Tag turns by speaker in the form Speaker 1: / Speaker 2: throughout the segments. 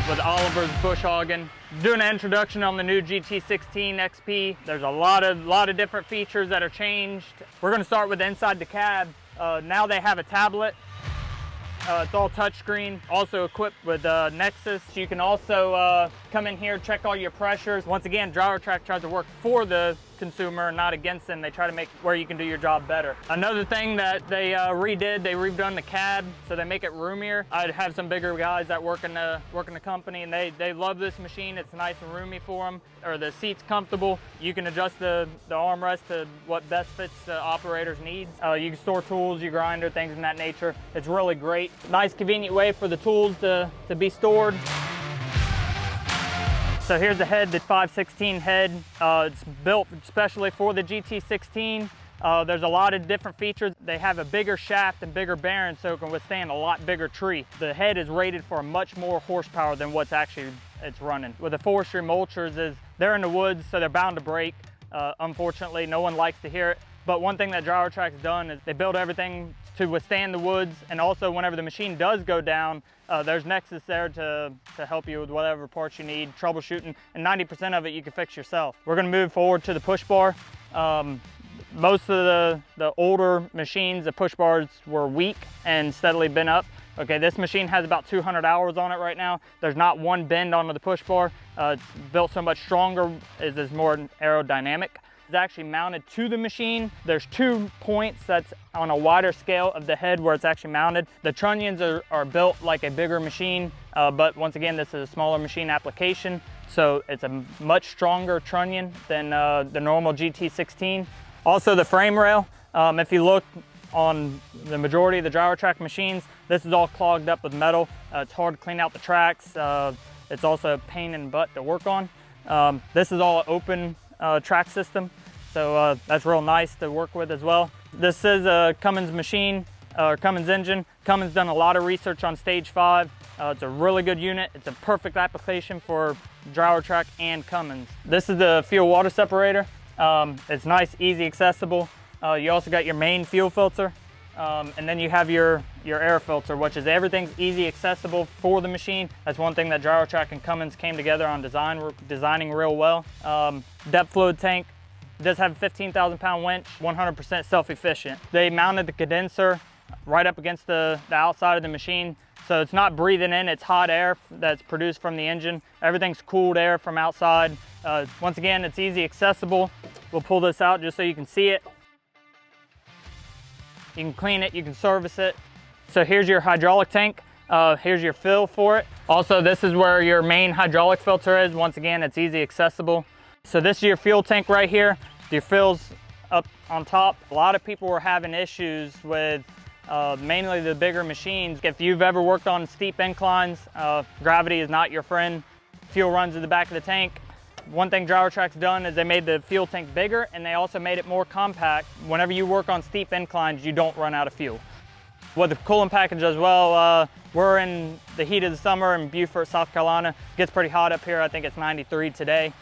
Speaker 1: with Oliver's bush hogging. Doing an introduction on the new GT-16 XP. There's a lot of different features that are changed. We're going to start with inside the cab. Now they have a tablet. It's all touchscreen, also equipped with NEXUS. You can also come in here, check all your pressures. Once again, Gyro-Trac tries to work for the consumer, not against them. They try to make where you can do your job better. Another thing that they redid, they redone the cab, so they make it roomier. I have some bigger guys that work in the company, and they love this machine. It's nice and roomy for them, or the seat's comfortable. You can adjust the armrest to what best fits the operator's needs. You can store tools, your grinder, things in that nature. It's really great. Nice, convenient way for the tools to be stored. So here's the head, the 516 head. It's built especially for the GT-16. There's a lot of different features. They have a bigger shaft and bigger bearing, so it can withstand a lot bigger tree. The head is rated for much more horsepower than what's actually it's running. With the forestry mulchers, is they're in the woods, so they're bound to break. Unfortunately, no one likes to hear it. But one thing that Gyro-Trac's done is they build everything to withstand the woods, and also whenever the machine does go down, there's NEXUS there to help you with whatever parts you need, troubleshooting, and 90% of it you can fix yourself. We're gonna move forward to the push bar. Most of the older machines, the push bars were weak and steadily bent up. Okay, this machine has about 200 hours on it right now. There's not one bend onto the push bar. It's built so much stronger, it's more aerodynamic. It's actually mounted to the machine. There's 2 points that's on a wider scale of the head where it's actually mounted. The trunnions are built like a bigger machine, but once again, this is a smaller machine application, so it's a much stronger trunnion than the normal GT-16. Also the frame rail, if you look on the majority of the Gyro-Trac machines, this is all clogged up with metal. It's hard to clean out the tracks. It's also a pain in the butt to work on. This is all open track system, so that's real nice to work with as well. This is a Cummins machine, or Cummins engine. Cummins done a lot of research on stage 5. It's a really good unit. It's a perfect application for Gyro-Trac and Cummins. This is the fuel water separator. It's nice, easy, accessible. You also got your main fuel filter, and then you have your air filter, which is everything's easy, accessible for the machine. That's one thing that Gyro-Trac and Cummins came together on designing real well. Depth fluid tank. It does have a 15,000 pound winch, 100% self-efficient. They mounted the condenser right up against the outside of the machine, so it's not breathing in, it's hot air that's produced from the engine. Everything's cooled air from outside. Once again, it's easy, accessible. We'll pull this out just so you can see it. You can clean it, you can service it. So here's your hydraulic tank. Here's your fill for it. Also, this is where your main hydraulic filter is. Once again, it's easy, accessible. So this is your fuel tank right here. Your fill's up on top. A lot of people were having issues with mainly the bigger machines. If you've ever worked on steep inclines, gravity is not your friend. Fuel runs in the back of the tank. One thing Gyro-Trac's done is they made the fuel tank bigger, and they also made it more compact. Whenever you work on steep inclines, you don't run out of fuel. With the coolant package as well, we're in the heat of the summer in Beaufort, South Carolina. It gets pretty hot up here. I think it's 93 today.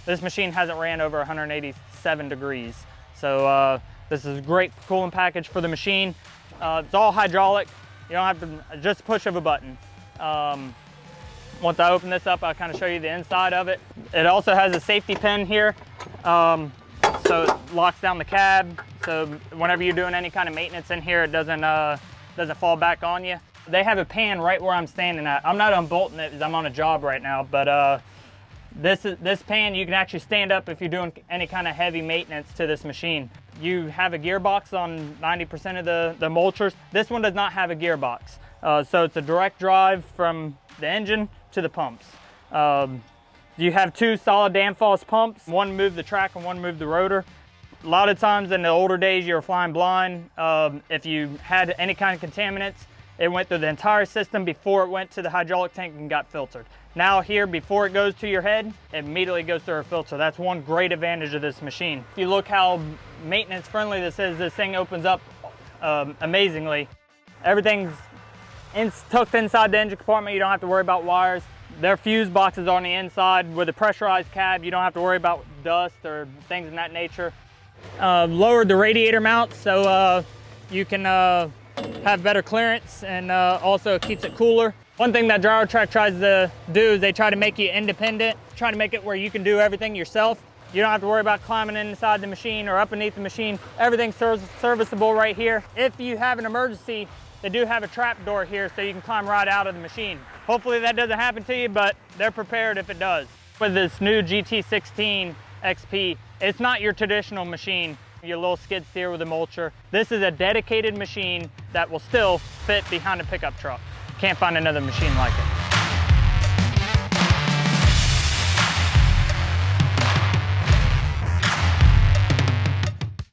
Speaker 1: This machine hasn't ran over 187 degrees. So this is a great coolant package for the machine. It's all hydraulic. You don't have to, just push of a button. Once I open this up, I'll kind of show you the inside of it. It also has a safety pin here. So it locks down the cab. So whenever you're doing any kind of maintenance in here, it doesn't fall back on you. They have a pan right where I'm standing at. I'm not unbolting it because I'm on a job right now, but this pan, you can actually stand up if you're doing any kind of heavy maintenance to this machine. You have a gearbox on 90% of the mulchers. This one does not have a gearbox. So it's a direct drive from the engine to the pumps. You have 2 solid Danfoss pumps. One moved the track and one moved the rotor. A lot of times in the older days, you were flying blind. If you had any kind of contaminants, it went through the entire system before it went to the hydraulic tank and got filtered. Now here, before it goes to your head, it immediately goes through a filter. That's one great advantage of this machine. If you look how maintenance friendly this is, this thing opens up amazingly. Everything's tucked inside the engine compartment. You don't have to worry about wires. Their fuse boxes on the inside. With a pressurized cab, you don't have to worry about dust or things in that nature. Lowered the radiator mount so you can have better clearance, and also it keeps it cooler. One thing that Gyro-Trac tries to do is they try to make you independent, try to make it where you can do everything yourself. You don't have to worry about climbing inside the machine or up beneath the machine. Everything's serviceable right here. If you have an emergency, they do have a trap door here so you can climb right out of the machine. Hopefully that doesn't happen to you, but they're prepared if it does. With this new GT-16 XP, it's not your traditional machine, your little skid steer with a mulcher. This is a dedicated machine that will still fit behind a pickup truck. Can't find another machine like it.